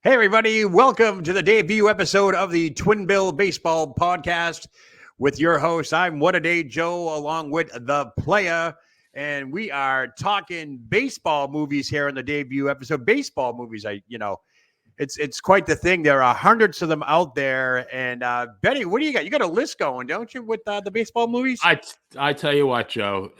Hey, everybody. Welcome to the debut episode of the Twin Bill Baseball Podcast with your host. I'm What a Day Joe, along with the player. And we are talking baseball movies here in the debut episode. Baseball movies, it's quite the thing. There are hundreds of them out there. And Benny, what do you got? You got a list going, don't you, with the baseball movies? I tell you what, Joe,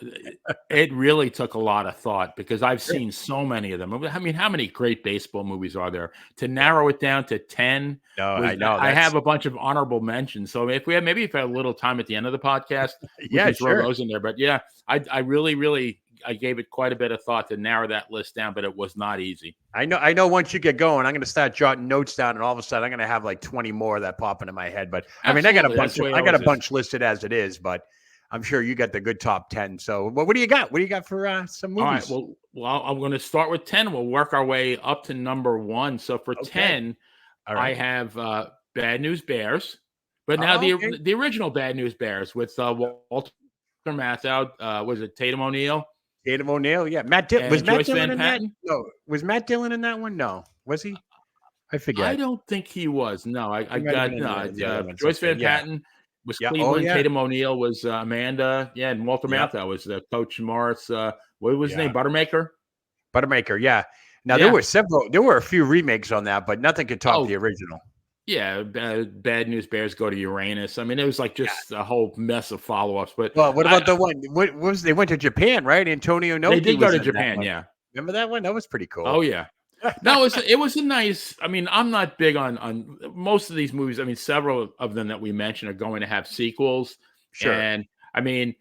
it really took a lot of thought because I've seen so many of them. I mean, how many great baseball movies are there? To narrow it down to 10, I know. I have a bunch of honorable mentions. So if we had a little time at the end of the podcast, we can throw those in there. But yeah, I really I gave it quite a bit of thought to narrow that list down, but it was not easy. I know once you get going, I'm going to start jotting notes down, and all of a sudden I'm going to have like 20 more that pop into my head. But Absolutely. I got a bunch listed as it is, but I'm sure you got the good top 10. So what do you got? What do you got for some movies? All right. Well, I'm going to start with 10. We'll work our way up to number 1. So for 10, I have Bad News Bears, but now the original Bad News Bears with Walter Matthau. Was it Tatum O'Neal? Tatum O'Neal, yeah. Was Matt Dillon in that? No. Was Matt Dillon in that one? No. Was he? I forget. I don't think he was. No, I got Joyce Van Patten was Cleveland. Tatum O'Neal was Amanda. Yeah, and Walter Matthau was Coach Morris. What was his name? Buttermaker, yeah. Now there were a few remakes on that, but nothing could top the original. Yeah, Bad News Bears Go to Uranus. I mean, it was like just a whole mess of follow-ups. But what about the one? What was they went to Japan, right? Antonio Noki. They did go to Japan. Yeah, remember that one? That was pretty cool. Oh yeah. No, it was a nice. I mean, I'm not big on most of these movies. I mean, several of them that we mentioned are going to have sequels. Sure. And I mean,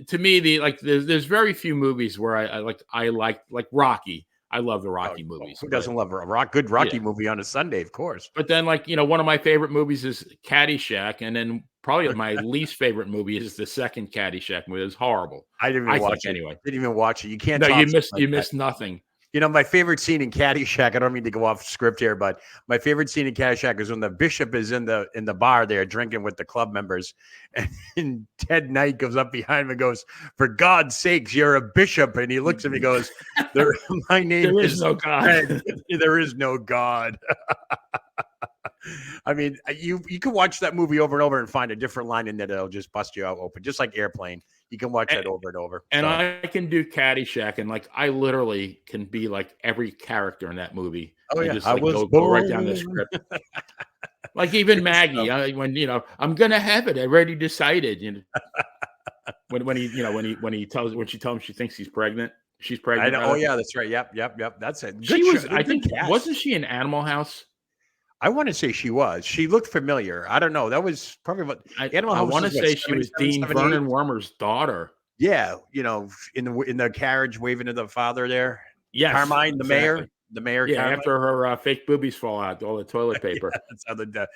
to me, there's very few movies where I like Rocky. I love the Rocky movies. Who doesn't love a good Rocky movie on a Sunday, of course? But then, one of my favorite movies is Caddyshack, and then probably my least favorite movie is the second Caddyshack movie. It's horrible. I didn't even watch it anyway. Didn't even watch it. You can't. No, you missed nothing. My favorite scene in Caddyshack, I don't mean to go off script here, but my favorite scene in Caddyshack is when the bishop is in the bar there drinking with the club members, and Ted Knight goes up behind him and goes, "For God's sakes, you're a bishop." And he looks at me and goes, "My name is no God. Ted. There is no God." I mean, you can watch that movie over and over and find a different line in there that'll just bust you out open, just like Airplane. You can watch that over and over. And I can do Caddyshack, and I literally can be like every character in that movie. Oh yeah, just go right down the script. Like even Maggie, when I'm gonna have it, I already decided. When she tells him she thinks she's pregnant. She's pregnant. I know. Oh yeah, that's right. Yep. That's it. Wasn't she in Animal House? I want to say she was. She looked familiar. I don't know. That was probably what Animal House. I want to say she was Dean Vernon Wormer's daughter. Yeah, in the carriage waving to the father there. Yes, Carmine, the mayor. The mayor. Yeah, Carmine. After her fake boobies fall out, all the toilet paper. That's how the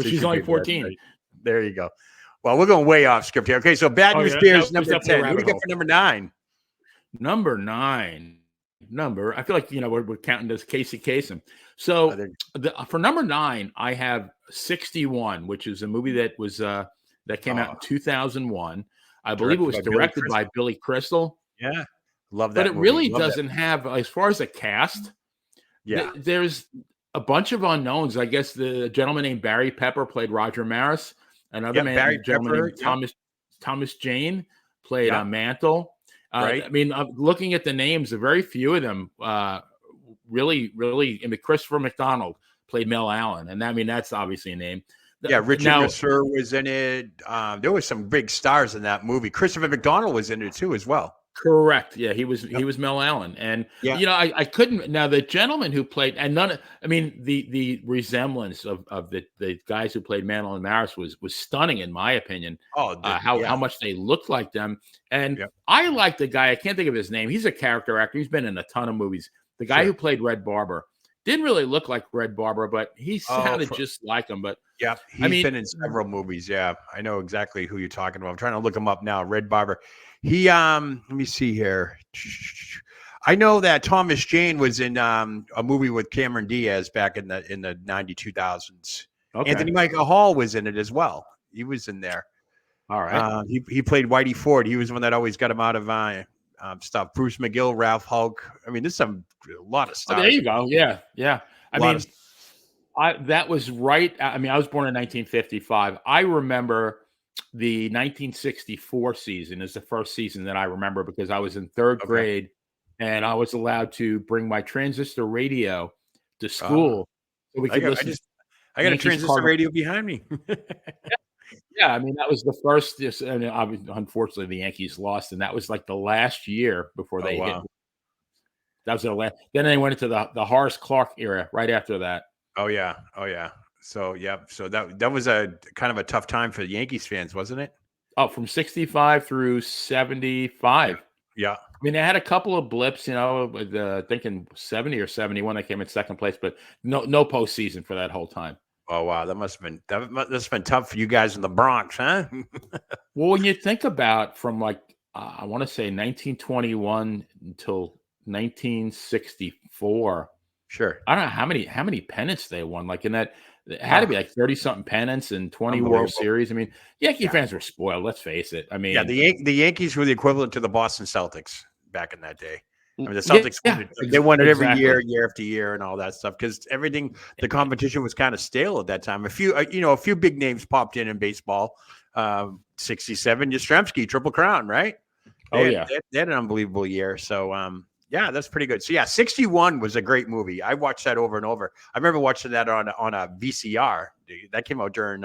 she's only 14. Right. There you go. Well, we're going way off script here. Okay, so Bad News Bears number 10. What do you get for number 9? Number 9. I feel like we're counting as Casey Kasem. So for number 9, I have 61, which is a movie that was that came out in 2001. I believe it was directed by Billy Crystal. Yeah, love that. But it really doesn't have, as far as a cast. Yeah, there's a bunch of unknowns. I guess the gentleman named Barry Pepper played Roger Maris. Another gentleman named Thomas Jane played Mantle. Right. I mean, looking at the names, very few of them really. I mean, Christopher McDonald played Mel Allen, and that's obviously a name. Yeah, Richard Masur was in it. There was some big stars in that movie. Christopher McDonald was in it too, as well. Correct. Yeah, he was Mel Allen, and I couldn't. Now the gentleman who played the resemblance of the guys who played Mantle and Maris was stunning in my opinion. How much they looked like them, and I like the guy. I can't think of his name. He's a character actor. He's been in a ton of movies. The guy who played Red Barber didn't really look like Red Barber, but he sounded just like him. But yeah, he's been in several movies. Yeah, I know exactly who you're talking about. I'm trying to look him up now. Red Barber. He let me see here. I know that Thomas Jane was in a movie with Cameron Diaz back in the 2000s. Okay. Anthony Michael Hall was in it as well. He was in there. All right. He played Whitey Ford. He was the one that always got him out of stuff. Bruce McGill, Ralph Hulk. I mean, there's a lot of stuff. Oh, there you go. Yeah. I mean, That was right. I mean, I was born in 1955. I remember the 1964 season is the first season that I remember because I was in third Okay. grade and I was allowed to bring my transistor radio to Ah, school so we I could got I listen to just I got a Yankees transistor Cardinals. radio behind me. Yeah, I mean, that was the first. And unfortunately, the Yankees lost, and that was like the last year before Oh, they hit. wow. That was their last. Then they went into the Horace Clark era right after that. Oh, yeah. Oh, yeah. So, yeah. So that was a kind of a tough time for the Yankees fans, wasn't it? Oh, from 65 through 75. Yeah. Yeah. I mean, they had a couple of blips, with thinking 70 or 71 they came in second place, but no postseason for that whole time. Oh, wow. That must have been tough for you guys in the Bronx, huh? Well, when you think about from like I want to say 1921 until 1964, Sure. I don't know how many pennants they won. Like in that, it had to be like 30 something pennants and 20 World Unbelievable. Series. I mean, Yankee Yeah. fans were spoiled. Let's face it. I mean, Yeah, the Yankees were the equivalent to the Boston Celtics back in that day. I mean, the yeah, Celtics they won it every exactly. year after year, and all that stuff because the competition was kind of stale at that time. A few big names popped in baseball. 67, Yastrzemski, Triple Crown, right? Oh yeah. They had an unbelievable year. So, yeah, that's pretty good. So, yeah, 61 was a great movie. I watched that over and over. I remember watching that on a VCR. That came out during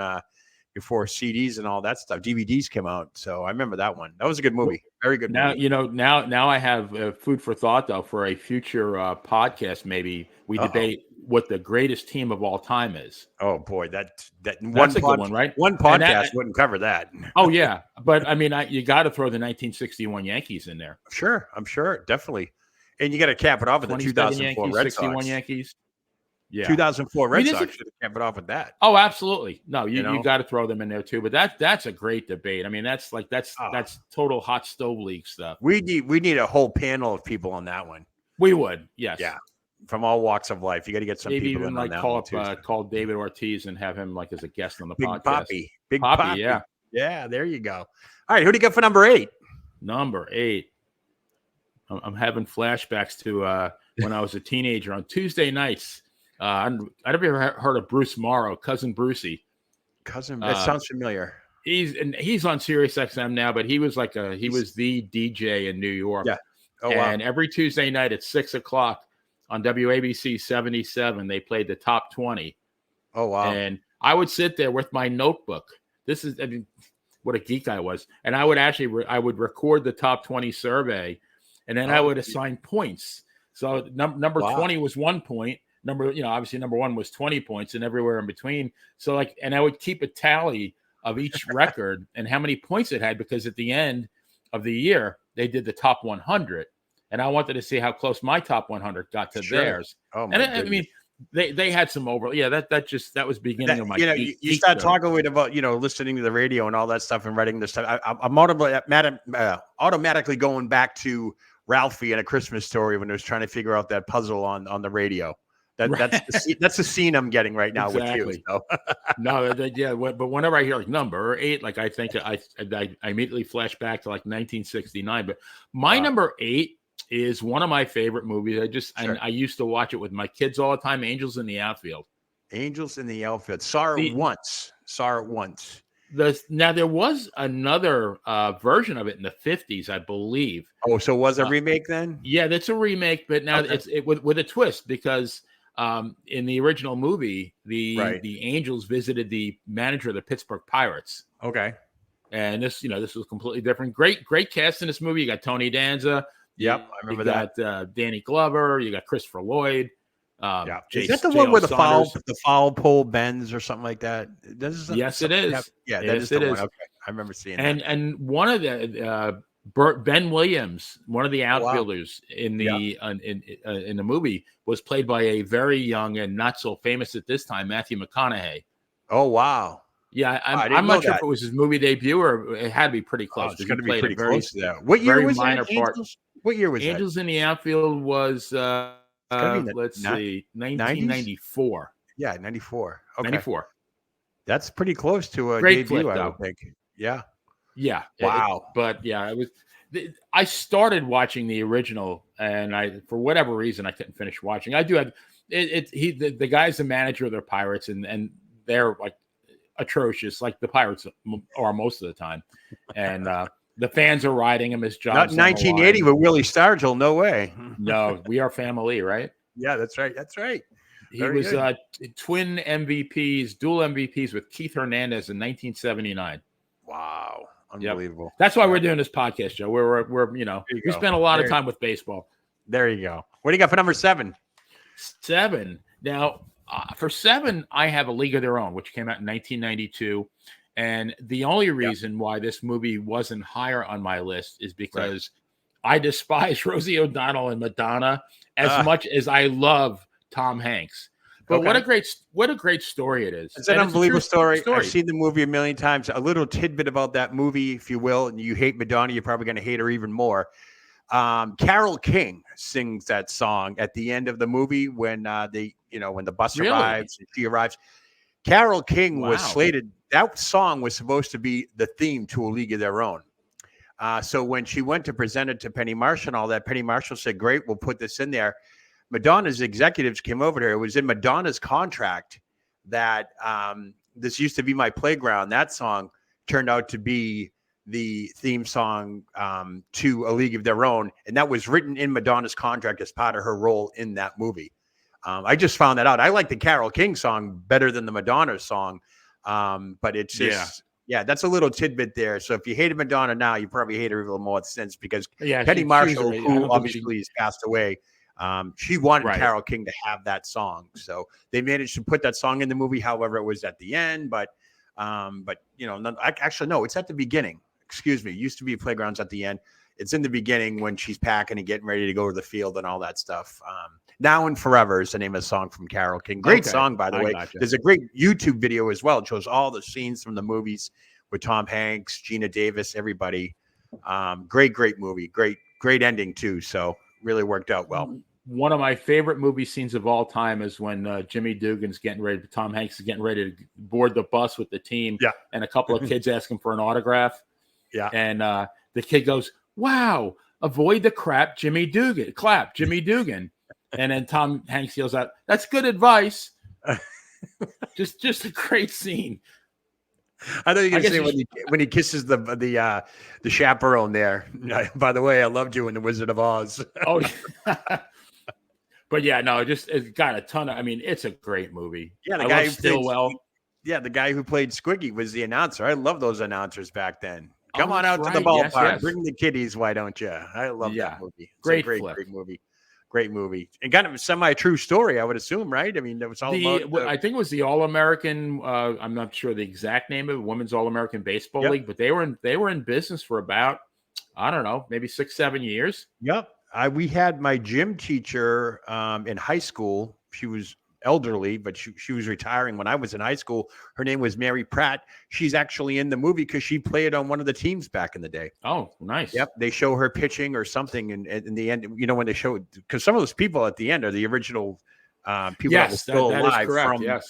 before CDs and all that stuff. DVDs came out. So I remember that one. That was a good movie. Very good Now, movie. now I have food for thought though for a future podcast. Maybe we debate what the greatest team of all time is. Oh boy, that's a good one, right? One podcast wouldn't cover that. Oh yeah, but I mean, you got to throw the 1961 Yankees in there. Sure, I'm sure, definitely. And you got to cap it off with the 2004 Yankees, Red 61 Sox. Yeah, 2004 Red Sox should have capped it off with that. Oh, absolutely. No, You know? you got to throw them in there too. But that's a great debate. I mean, that's total hot stove league stuff. We need a whole panel of people on that one. We would, yes. Yeah, from all walks of life. You got to get some Maybe people even in like on that one too. call David Ortiz and have him like as a guest on the podcast. Big Poppy. Yeah. Yeah, there you go. All right, who do you got for number 8? Number 8. I'm having flashbacks to when I was a teenager on Tuesday nights. I've ever heard of Bruce Morrow, Cousin Brucey. That sounds familiar. He's on Sirius XM now, but he was was the DJ in New York. Yeah. Oh, and wow. every Tuesday night at 6:00 on WABC 77, they played the top 20. Oh, wow. And I would sit there with my notebook. What a geek I was. And I would I would record the top 20 survey, and then I would assign points. So number 20 was 1 point. Obviously number 1 was 20 points, and everywhere in between. So and I would keep a tally of each record and how many points it had, because at the end of the year they did the top 100, and I wanted to see how close my top 100 got to theirs. Oh my I mean, they had some over. Yeah, that was beginning of my. You start talking about listening to the radio and all that stuff and writing this stuff. I'm automatically going back to Ralphie and A Christmas Story when he was trying to figure out that puzzle on the radio. That's the scene I'm getting right now with you. So. No, but whenever I hear like number 8, like I think I immediately flash back to like 1969. But my number 8 is one of my favorite movies. I used to watch it with my kids all the time. Angels in the Outfield. Angels in the Outfield. Saw it once. Now there was another version of it in the 50s, I believe. Oh, so it was a remake then? Yeah, that's a remake, but now it's with a twist, because in the original movie, the Angels visited the manager of the Pittsburgh Pirates. Okay. And this was completely different. Great cast in this movie. You got Tony Danza. Yep, I remember that. You got Danny Glover. You got Christopher Lloyd. Is that the one where the foul pole bends or something like that? Yes, it is. Yeah, that is the one. Okay, I remember seeing that. And one of the Ben Williams, one of the outfielders in the movie, was played by a very young and not so famous at this time Matthew McConaughey. Oh wow! Yeah, I'm not sure if it was his movie debut or it had to be pretty close. It's going to be pretty close to that. What year was that? What year was that? Angels in the Outfield was let's see, 1994. Yeah, 94. Okay. 94. That's pretty close to a great debut, flick, I would think. Yeah. Yeah. Wow. It was. I started watching the original, and for whatever reason I couldn't finish watching. I do have the guy's the manager of the Pirates, and they're like atrocious, like the Pirates are most of the time, and the fans are riding him. His job's not in 1980 with Willie Stargell. No way. No, we are family, right? Yeah, that's right. That's right. He was twin MVPs, dual MVPs with Keith Hernandez in 1979. Wow, unbelievable. Yep. That's why we're doing this podcast, Joe. We're we spent a lot of time with baseball. There you go. What do you got for number 7? 7. Now, for 7, I have A League of Their Own, which came out in 1992. And the only reason why this movie wasn't higher on my list is because I despise Rosie O'Donnell and Madonna as much as I love Tom Hanks. But what a great story it is. It's an unbelievable story. I've seen the movie a million times. A little tidbit about that movie, if you will, and you hate Madonna, you're probably going to hate her even more. Carole King sings that song at the end of the movie when when the bus arrives and she arrives. Carole King was slated. That song was supposed to be the theme to A League of Their Own. So when she went to present it to Penny Marshall and all that, Penny Marshall said, "Great, we'll put this in there." Madonna's executives came over to her. It was in Madonna's contract that this used to be my playground. That song turned out to be the theme song to A League of Their Own. And that was written in Madonna's contract as part of her role in that movie. I just found that out. I like the Carole King song better than the Madonna song. But it's just, that's a little tidbit there. So if you hated Madonna now, you probably hate her a little more since, because Penny Marshall, who obviously has passed away, she wanted Carole King to have that song. So they managed to put that song in the movie. However, it was at the end, but actually, no, it's at the beginning. Excuse me. It used to be Playgrounds at the end. It's in the beginning when she's packing and getting ready to go to the field and all that stuff. Now and Forever is the name of the song from Carole King. Great song, by the way. Gotcha. There's a great YouTube video as well. It shows all the scenes from the movies with Tom Hanks, Gina Davis, everybody. Great movie. Great ending too. So really worked out well. One of my favorite movie scenes of all time is when Jimmy Dugan's Tom Hanks is getting ready to board the bus with the team. Yeah. And a couple of kids ask him for an autograph. Yeah. And the kid goes, "Wow, avoid the crap, Jimmy Dugan. Clap, Jimmy Dugan." And then Tom Hanks yells out, "That's good advice." just a great scene. I thought you were going to say when he kisses the chaperone there. By the way, I loved you in The Wizard of Oz. Oh, but yeah, no, it's got a ton of. I mean, it's a great movie. Yeah, the guy the guy who played Squiggy was the announcer. I love those announcers back then. Come on out to the ballpark. Yes. Bring the kiddies, why don't you? I love that movie. It's great movie. Great movie. And kind of a semi-true story, I would assume, right? I mean, it was all about I think it was the All-American, I'm not sure the exact name of it, Women's All-American Baseball League, but they were in business for about, I don't know, maybe 6-7 years. Yep. We had my gym teacher in high school. She was elderly, but she was retiring when I was in high school. Her name was Mary Pratt. She's actually in the movie because she played on one of the teams back in the day. Oh, nice. Yep. They show her pitching or something in the end, when they show, because some of those people at the end are the original people that were still alive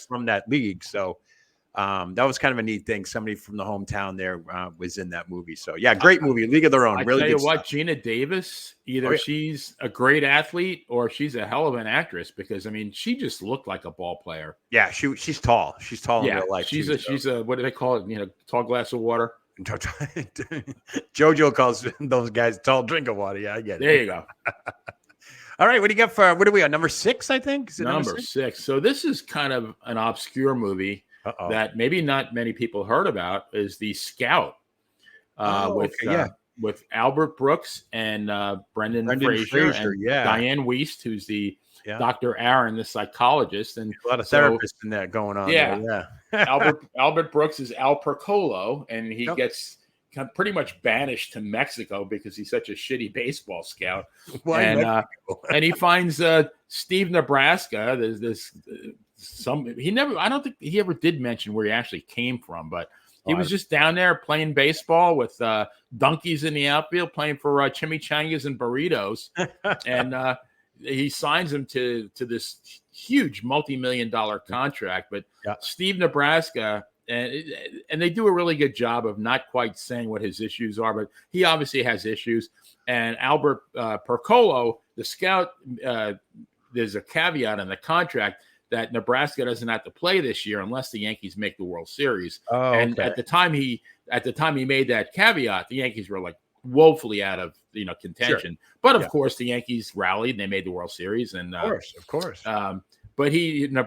from that league. So that was kind of a neat thing. Somebody from the hometown there was in that movie. So yeah, great movie. League of Their Own. Really good stuff. Gina Davis, either she's a great athlete or she's a hell of an actress, because I mean, she just looked like a ball player. Yeah, she's tall. She's tall in real life. She's a what do they call it? Tall glass of water. JoJo calls those guys tall drink of water. Yeah, I get it. There you go. All right, what do you got for? What are we on? Number 6, I think. Is it number 6? So this is kind of an obscure movie. That maybe not many people heard about, is The Scout with Albert Brooks and Brendan Fraser and Diane Wiest, who's the Dr. Aaron, the psychologist, and a lot of therapists in that going on. Yeah. Albert Brooks is Al Percolo, and he gets pretty much banished to Mexico because he's such a shitty baseball scout. And he finds Steve Nebraska. There's this. I don't think he ever did mention where he actually came from, but he was just down there playing baseball with donkeys in the outfield, playing for chimichangas and burritos. And he signs him to this huge multi-million-dollar contract. But Steve Nebraska, and they do a really good job of not quite saying what his issues are, but he obviously has issues. And Albert Percolo, the scout, there's a caveat in the contract that Nebraska doesn't have to play this year unless the Yankees make the World Series. Oh, and okay. at the time he made that caveat, the Yankees were like woefully out of contention. Sure. But of course, the Yankees rallied and they made the World Series. And of course. But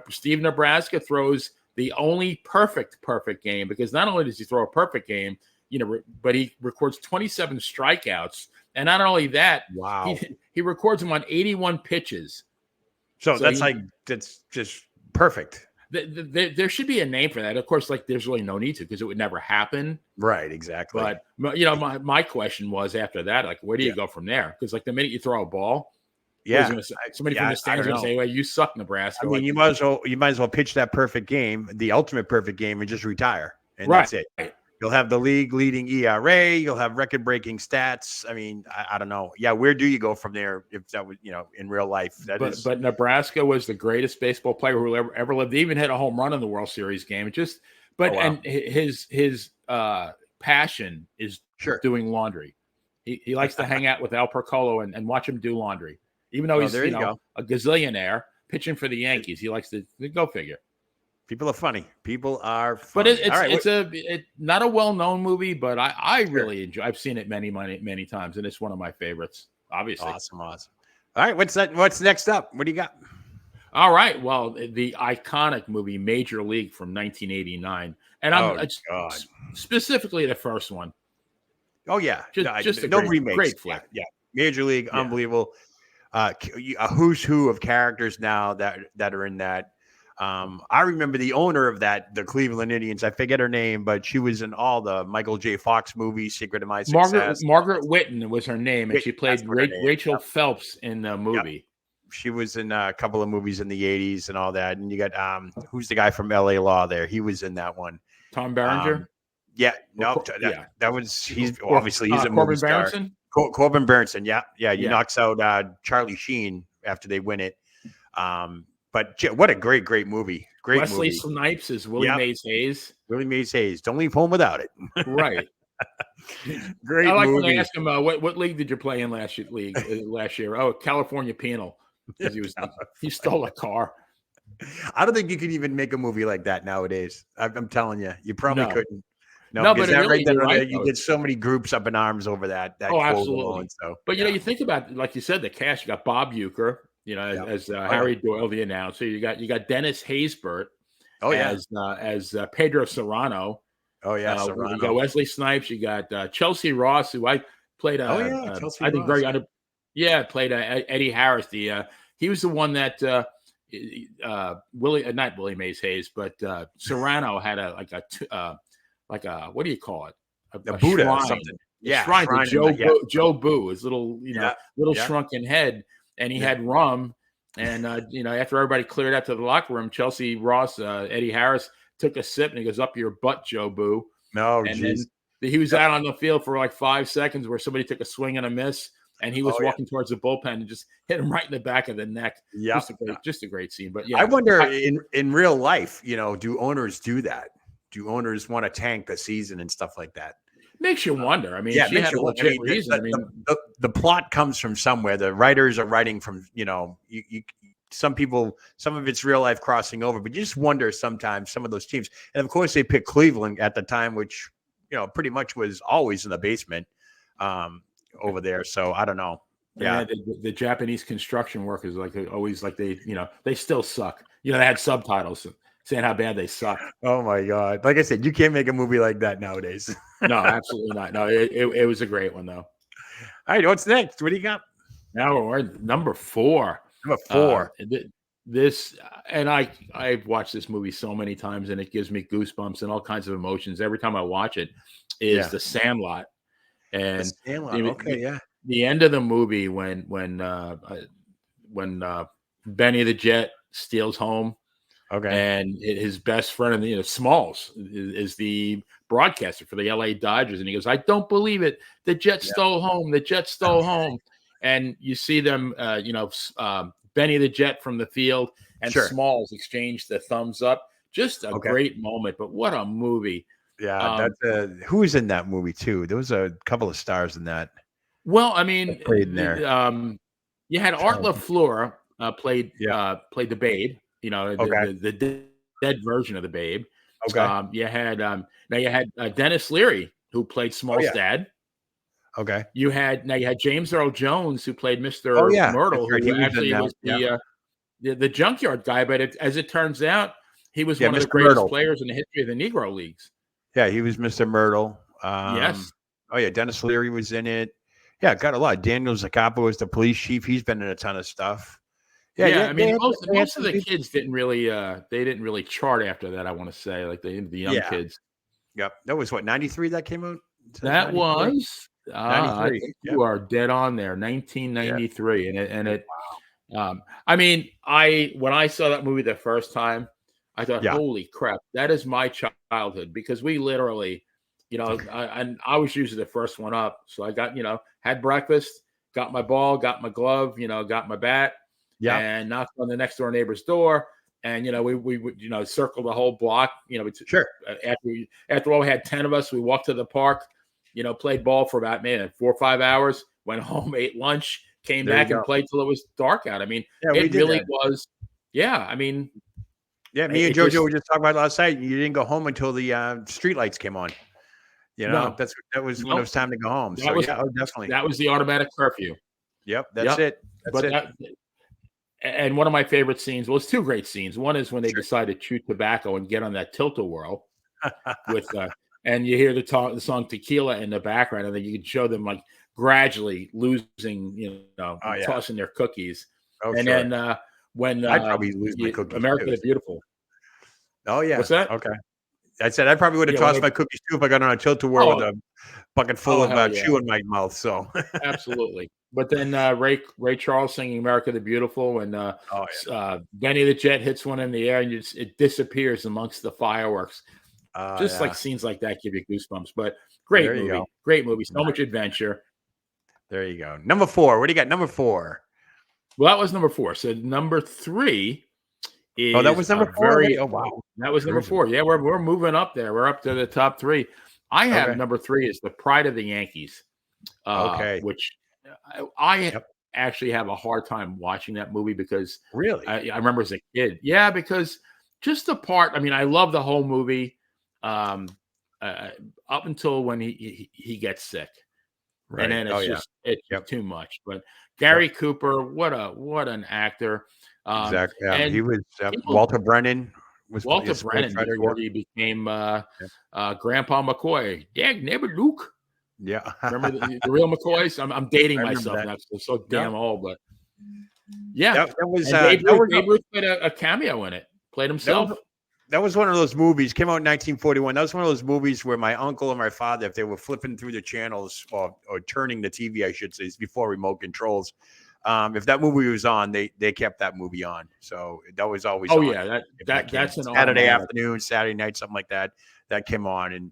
Steve Nebraska throws the only perfect game, because not only does he throw a perfect game, but he records 27 strikeouts, and not only that, wow, he records them on 81 pitches. So that's that's just perfect. There should be a name for that. Of course, there's really no need to, because it would never happen. Right, exactly. But my question was after that, where do you go from there? Because the minute you throw a ball, somebody from the stands going to say, "Well, you suck, Nebraska." I mean, you might as well pitch that perfect game, the ultimate perfect game, and just retire, and that's it. You'll have the league leading ERA. You'll have record breaking stats. I mean, I don't know. Yeah, where do you go from there if that was in real life? But Nebraska was the greatest baseball player who ever lived. He even hit a home run in the World Series game. And his passion is doing laundry. He likes to hang out with Al Percolo and watch him do laundry. Even though he's a gazillionaire pitching for the Yankees, he likes to go figure. People are funny. But it's not a well-known movie, but I really enjoy. I've seen it many times, and it's one of my favorites. Obviously, awesome. All right, what's next up? What do you got? All right, well, the iconic movie Major League from 1989, and specifically the first one. Oh yeah, just a remakes. Great flick. Yeah, Major League, unbelievable. A who's who of characters now that are in that. I remember the owner of the Cleveland Indians. I forget her name, but she was in all the Michael J. Fox movies, Secret of My Success. Margaret Whitten was her name, and she played Rachel Phelps in the movie. Yep. She was in a couple of movies in the 80s and all that. And you got who's the guy from LA Law there? He was in that one. Tom Berenger? That was he's a movie star. Corbin Burnson, yeah. He knocks out Charlie Sheen after they win it. But what a great movie. Wesley Snipes is Willie Mays Hayes. Willie Mays Hayes. Don't leave home without it. Right. Great I like movie. when they ask him, what league did you play in last year? Oh, California Penal. Because he stole a car. I don't think you could even make a movie like that nowadays. I'm telling you. You probably couldn't. No, but you get so many groups up in arms over that. Absolutely. So, but you think about, like you said, the cast. You got Bob Uecker, as Harry Doyle, the announcer. You got Dennis Haysbert. As Pedro Serrano. Oh yeah, Serrano. You got Wesley Snipes. You got Chelsea Ross, who I played. Chelsea I think Ross. played Eddie Harris. He was the one that not Willie Mays Hayes, but Serrano had a what do you call it? A Buddha shrine. Or something. Shrine to Joe Boo, his little shrunken head, and he had rum. And after everybody cleared out to the locker room, Chelsea Ross, Eddie Harris took a sip, and he goes, "Up your butt, Joe Boo." No, and then he was out on the field for like 5 seconds, where somebody took a swing and a miss, and he was walking towards the bullpen and just hit him right in the back of the neck. Yeah, just a great scene. But I wonder in real life, do owners do that? Do owners want to tank the season and stuff like that? Makes you wonder. I mean, she had a legit reason. The plot comes from somewhere. The writers are writing from, some of it's real life crossing over, but you just wonder sometimes some of those teams. And of course, they picked Cleveland at the time, which, pretty much was always in the basement over there. So I don't know. Yeah. The Japanese construction workers, they still suck. They had subtitles saying how bad they suck. Oh my God. Like I said, you can't make a movie like that nowadays. No, absolutely not. No, it was a great one though. All right. What's next? What do you got? Now we're at number 4. Number 4. I've watched this movie so many times, and it gives me goosebumps and all kinds of emotions every time I watch it. Is The Sandlot. And The Sandlot. The end of the movie when Benny the Jet steals home. Okay. And his best friend, Smalls, is the broadcaster for the LA Dodgers. And he goes, "I don't believe it. The Jet stole home. The Jet stole home." And you see them, Benny the Jet from the field and Smalls exchange the thumbs up. Just a great moment. But what a movie. Yeah. Who was in that movie, too? There was a couple of stars in that. Well, I mean, played in there. You had Art LaFleur, played the Babe. You know, the dead version of the Babe. Okay. You had Dennis Leary, who played Small's dad. Okay. You had James Earl Jones, who played Oh Mr. yeah, Myrtle, that's right. who He was in actually that. was the junkyard guy. But as it turns out, he was one of the Mr. greatest Myrtle. players in the history of the Negro Leagues. Yeah, he was Mr. Myrtle. Yes. Oh yeah, Dennis Leary was in it. Yeah, got a lot. Daniel Zaccapo was the police chief. He's been in a ton of stuff. Yeah, I mean, they had most of the kids didn't really chart after that. I want to say, like the young kids. Yep. That was what, 93 that came out? That 93? was 93. I think you are dead on there. 1993, I mean, when I saw that movie the first time, I thought, holy crap, that is my childhood, because we literally, I was usually the first one up. So I got, had breakfast, got my ball, got my glove, got my bat, and knocked on the next door neighbor's door. And, we would, circle the whole block, Sure. After all, we had 10 of us, we walked to the park, played ball for about 4 or 5 hours, went home, ate lunch, came back and played till it was dark out. I mean, it really was. Yeah. I mean, me and JoJo were just talking about last night. You didn't go home until the streetlights came on. No, that was when it was time to go home. Definitely. That was the automatic curfew. Yep. That's it. And one of my favorite scenes, well, it's two great scenes. One is when they decide to chew tobacco and get on that tilt-a-whirl with, and you hear the song Tequila in the background, and then you can show them like gradually losing, tossing their cookies. Then when I'd probably lose my cookies, America the Beautiful. Oh yeah. What's that? Okay. I said I probably would have tossed my cookies too if I got on a tilt-a-whirl with a bucket full of chew in my mouth. So absolutely. But then Ray Charles singing "America the Beautiful," and Benny the Jet hits one in the air, and it disappears amongst the fireworks. Like scenes like that give you goosebumps. But great movie, so much adventure. There you go. Number 4. What do you got? Number 4. Well, that was number 4. So number 3 is that was number 4. Oh wow, that was number 4. Yeah, we're moving up there. We're up to the top 3. I have number 3 is The Pride of the Yankees. Which I actually have a hard time watching that movie because really I remember as a kid. Yeah, because just the part. I mean, I love the whole movie up until when he gets sick, and then it's too much. But Gary Cooper, what an actor! Exactly. And he was Walter Brennan. Walter Brennan before he became Grandpa McCoy. Dag neighbor Luke. Yeah. Remember the real McCoys? I'm dating myself now. I'm so damn old, but that was Babe Ruth played a cameo in it. Played himself. That was one of those movies. Came out in 1941. That was one of those movies where my uncle and my father, if they were flipping through the channels or turning the TV, I should say, it's before remote controls. If that movie was on, they kept that movie on. So that was always on. Yeah, that's an Saturday afternoon, Saturday night, something like that. That came on, and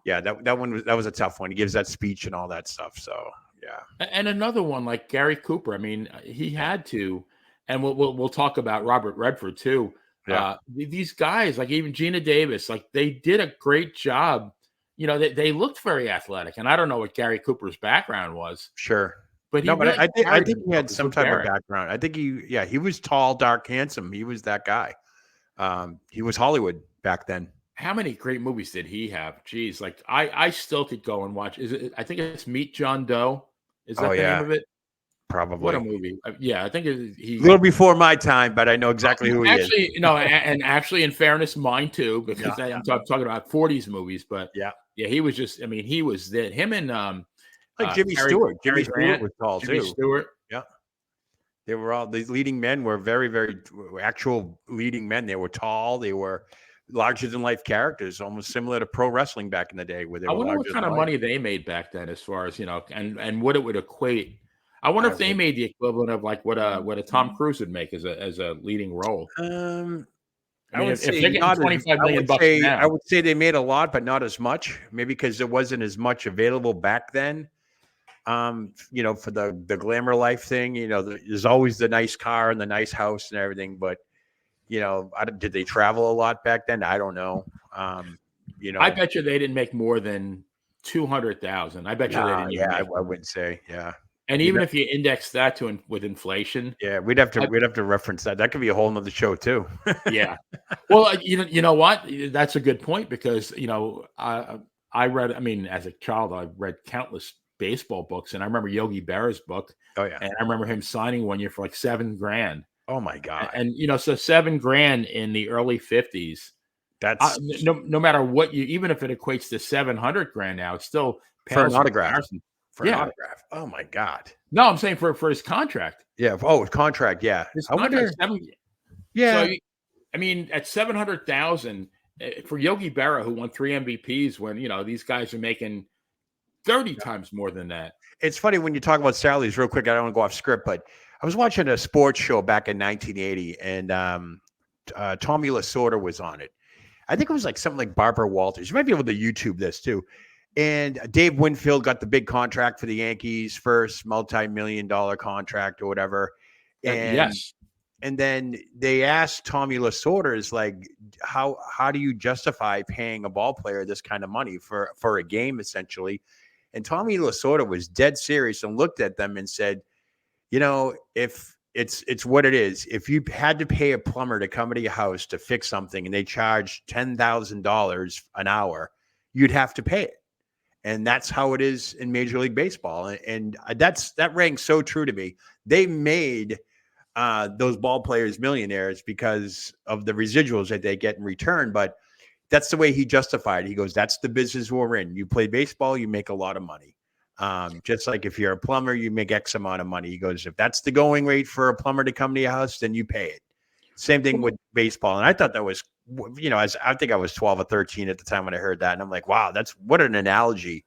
that was a tough one. He gives that speech and all that stuff. So yeah. And another one like Gary Cooper. I mean, he had to, and we'll talk about Robert Redford too. Yeah. These guys, like even Gina Davis, like they did a great job. They looked very athletic, and I don't know what Gary Cooper's background was. Sure. But I think he had some type of background. I think he was tall, dark, handsome. He was that guy. He was Hollywood back then. How many great movies did he have? Jeez, like I still could go and watch. I think it's Meet John Doe. Is that the name of it? Probably. What a movie. I think he a little before my time, but I know exactly who he is. And actually, in fairness, mine too, because I'm talking about 40s movies. But he was just. I mean, he was that. Him and like Jimmy Stewart. Jimmy Stewart was tall Jimmy too. Stewart. Yeah. They were all these leading men were very, very actual leading men. They were tall. They were larger than life characters, almost similar to pro wrestling back in the day. Where they I wonder what kind of money they made back then, as far as and what it would equate. I wonder if they made the equivalent of like what a Tom Cruise would make as a leading role. I mean, if they're getting $25 million bucks now, I would say they made a lot, but not as much. Maybe because there wasn't as much available back then. For the glamour life thing, there's always the nice car and the nice house and everything. But did they travel a lot back then? I don't know. I bet you they didn't make more than 200,000. I bet you they didn't. I wouldn't say. Yeah. And even if you index that to with inflation, yeah, we'd have to reference that. That could be a whole nother show too. Yeah. Well, you know what? That's a good point because I read. I mean, as a child, I read countless baseball books, and I remember Yogi Berra's book. Oh yeah, and I remember him signing one year for like $7,000. oh my god, And so $7,000 in the early 50s. that's No matter what even if it equates to $700,000 now, it's still for an pales in autograph. comparison. For an autograph. Oh my god. No, I'm saying for his contract. Yeah. Oh, contract. Yeah. His I contract, wonder. 7. Yeah. So I mean, at 700,000 for Yogi Berra, who won 3 MVPs, when these guys are making 30 times more than that. It's funny when you talk about salaries. Real quick, I don't want to go off script, but I was watching a sports show back in 1980, and Tommy Lasorda was on it. I think it was like something like Barbara Walters. You might be able to YouTube this too. And Dave Winfield got the big contract for the Yankees, first multi-million-dollar contract or whatever. And Yes. And then they asked Tommy Lasorda, is like, how do you justify paying a ball player this kind of money for a game, essentially? And Tommy Lasorda was dead serious and looked at them and said, if it's what it is. If you had to pay a plumber to come to your house to fix something and they charge $10,000 an hour, you'd have to pay it. And that's how it is in Major League Baseball. And that rang so true to me. They made those ball players millionaires because of the residuals that they get in return. But that's the way he justified it. He goes, that's the business we're in. You play baseball, you make a lot of money. Just like if you're a plumber, you make X amount of money. He goes, if that's the going rate for a plumber to come to your house, then you pay it. Same thing with baseball. And I thought that was, I think I was 12 or 13 at the time when I heard that. And I'm like, wow, that's what an analogy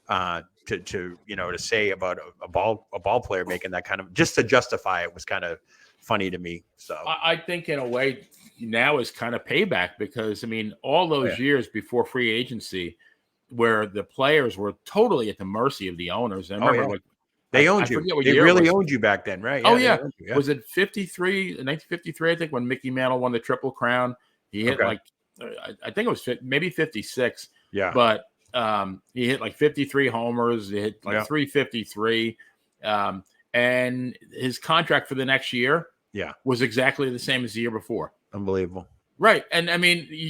to say about a ball player making that kind of, just to justify it was kind of funny to me. So I think in a way now is kind of payback because all those years before free agency where the players were totally at the mercy of the owners. And I remember they owned you. They really owned you back then, right? Yeah, Was it 1953, I think, when Mickey Mantle won the Triple Crown? He hit I think it was maybe 56. Yeah. But he hit like 53 homers. He hit like 353. And his contract for the next year was exactly the same as the year before. Unbelievable. Right. And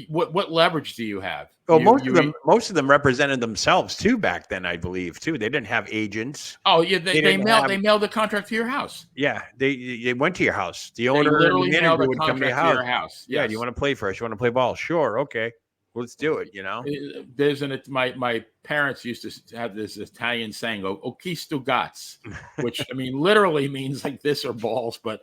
what leverage do you have? Oh, most of them represented themselves too back then, I believe, too. They didn't have agents. Oh, yeah, they mailed the contract to your house. Yeah, they went to your house. The owner literally and the manager would come to your house. Yeah, do you want to play for us? You want to play ball? Sure, okay. Let's do it, My parents used to have this Italian saying, "Okistu gats," which literally means like this or balls, but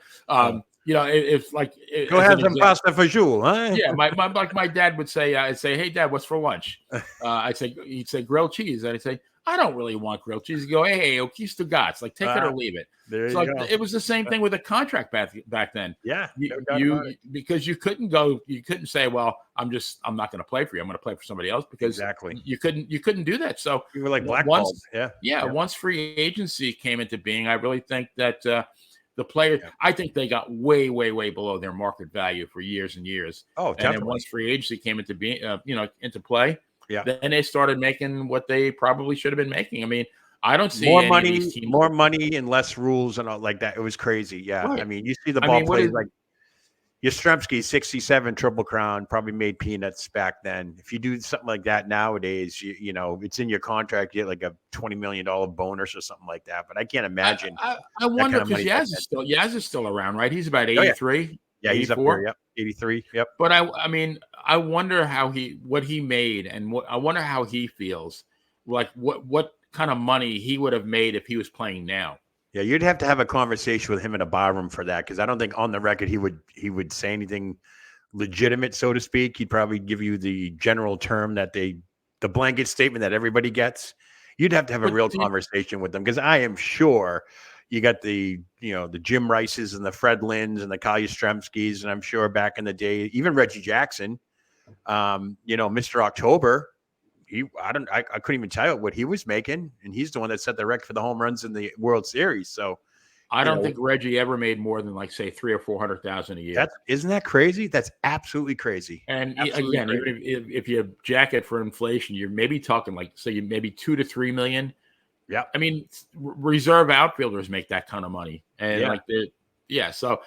it's like go have some pasta fagioli, huh? Yeah, my dad would say, I'd say, "Hey, Dad, what's for lunch?" He'd say grilled cheese, and I'd say, "I don't really want grilled cheese." He'd go, "Hey, okistu gats, like take it or leave it." So it was the same thing with a contract back then. Yeah, because you couldn't say, "Well, I'm not going to play for you. I'm going to play for somebody else," because you couldn't do that. So you were like blackballed. Once free agency came into being, I really think that the players, I think they got way, way, way below their market value for years and years. Oh, definitely. And then once free agency came into being, into play, then they started making what they probably should have been making. I don't see more money and less rules and all like that. It was crazy. Yeah. Right. You see the ball players like Yastrzemski, 67 Triple Crown, probably made peanuts back then. If you do something like that nowadays, it's in your contract, you get like a $20 million bonus or something like that. But I can't imagine. I wonder because Yaz is still around, right? He's about 83. Yeah, he's up there. Yep, 83. Yep. But I wonder what he made, and I wonder how he feels. Like what kind of money he would have made if he was playing now. Yeah, you'd have to have a conversation with him in a bar room for that, because I don't think on the record he would say anything legitimate, so to speak. He'd probably give you the general term that the blanket statement that everybody gets. You'd have to have a real conversation with them, because I am sure you got the Jim Rices and the Fred Linds and the Kyle Yastrzemskis, and I'm sure back in the day, even Reggie Jackson, Mr. October. I couldn't even tell you what he was making, and he's the one that set the record for the home runs in the World Series. So I don't think Reggie ever made more than like say $300,000 or $400,000 a year. Isn't that crazy? That's absolutely crazy. And again, even if you jack it for inflation, you're maybe talking like maybe $2 to $3 million Yeah. I mean, reserve outfielders make that kind of money, and so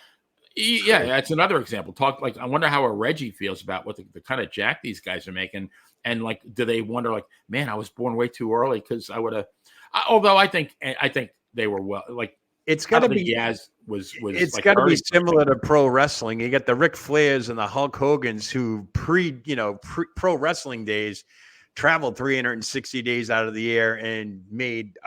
that's another example. I wonder how a Reggie feels about what the kind of jack these guys are making, and like, do they wonder like, man, I was born way too early because I would have. Although I think they were well, like it's got to be. It's like got to be similar to pro wrestling. You get the Ric Flairs and the Hulk Hogans who pro wrestling days traveled 360 days out of the year and made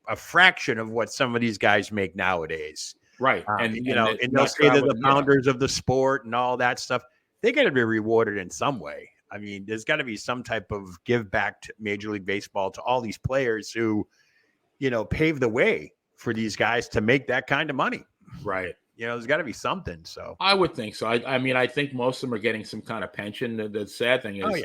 a fraction of what some of these guys make nowadays. Right. And they'll say they're the founders of the sport and all that stuff. They got to be rewarded in some way. I mean, there's got to be some type of give back to Major League Baseball, to all these players who, pave the way for these guys to make that kind of money. Right. There's got to be something. So I would think so. I mean, I think most of them are getting some kind of pension. The sad thing is,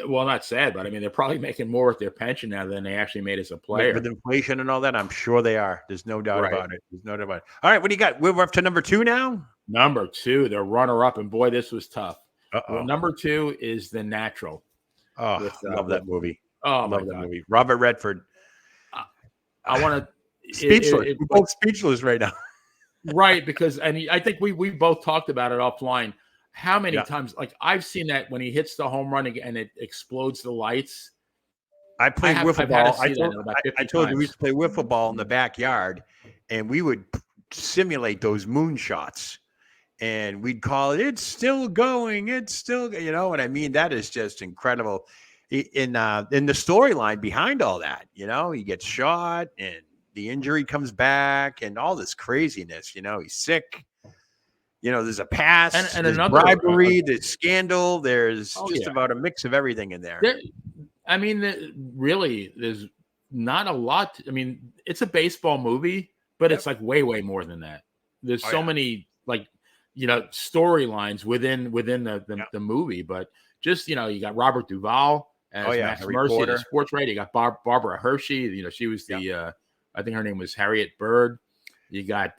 well, not sad, but I mean, they're probably making more with their pension now than they actually made as a player. With inflation and all that, I'm sure they are. There's no doubt about it. There's no doubt about it. All right, what do you got? We're up to number 2 now? Number 2, the runner-up, and boy, this was tough. Well, number 2 is The Natural. Oh, love that movie. Oh, love that movie. Robert Redford. I want to... Speechless. We're both speechless right now. Right, because I think we both talked about it offline. How many times, like I've seen that when he hits the home run and it explodes the lights. I played wiffle ball. I told you we used to play wiffle ball in the backyard, and we would simulate those moonshots, and we'd call it, "It's still going. It's still," you know what I mean? That is just incredible. In the storyline behind all that, he gets shot and the injury comes back and all this craziness. He's sick. There's a past, and there's another bribery, there's scandal, there's about a mix of everything in there. Really, there's not a lot. I mean, it's a baseball movie, but it's like way, way more than that. There's so many storylines within the movie, but just, you got Robert Duvall as Max Mercy, the sports writer. You got Barbara Hershey. She was the, I think her name was Harriet Bird. You got,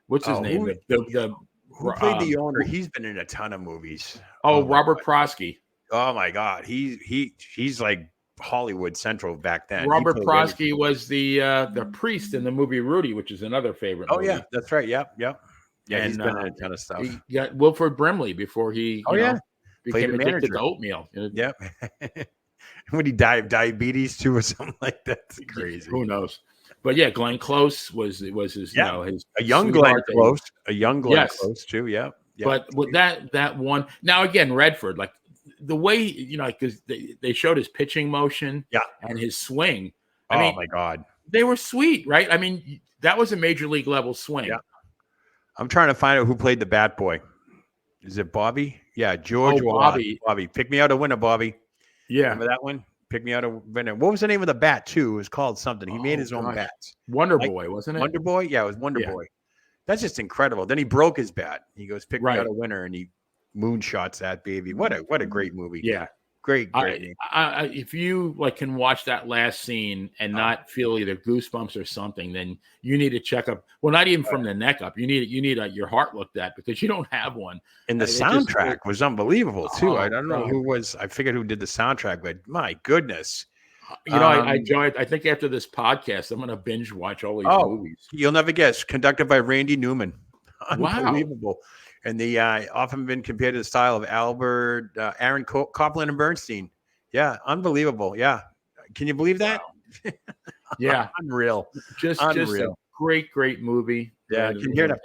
what's his name? Who played the owner? He's been in a ton of movies. Robert Prosky. Oh my God, he's like Hollywood Central back then. Robert Prosky was the priest in the movie Rudy, which is another favorite. Oh movie. Yeah, that's right. Yep. Yeah, and he's been in a ton of stuff. He got Wilford Brimley before he became addicted to oatmeal. Yep. When he died of diabetes too, or something like that. That's crazy. Who knows? But yeah, Glenn Close was his his a young Glenn Close, Close too. Yeah. But with that one, now again, Redford, like the way because they showed his pitching motion, and his swing. I mean, my God, they were sweet, right? I mean, that was a major league level swing. Yeah. I'm trying to find out who played the bat boy. Is it Bobby? Yeah, George Bobby. Bobby, pick me out a winner, Bobby. Yeah, remember that one? Pick me out a winner. What was the name of the bat too? It was called something. He made his own bats. Wonder Boy, wasn't it? Wonder Boy? Yeah, it was Wonder Boy. That's just incredible. Then he broke his bat. He goes, pick me out a winner, and he moonshots that baby. What a great movie. Yeah. Great movie. If you can watch that last scene and not feel either goosebumps or something, then you need to check up. Well, not even from the neck up. You need your heart looked at, because you don't have one. And the soundtrack was unbelievable too. I don't know who was. I figured who did the soundtrack, but my goodness. I enjoyed. I think after this podcast, I'm going to binge watch all these movies. You'll never guess. Conducted by Randy Newman. Unbelievable. Wow. And the often been compared to the style of Aaron Copland and Bernstein. Yeah, unbelievable. Yeah, can you believe that? Wow. Yeah, unreal. Just a great movie. Yeah, I can hear that.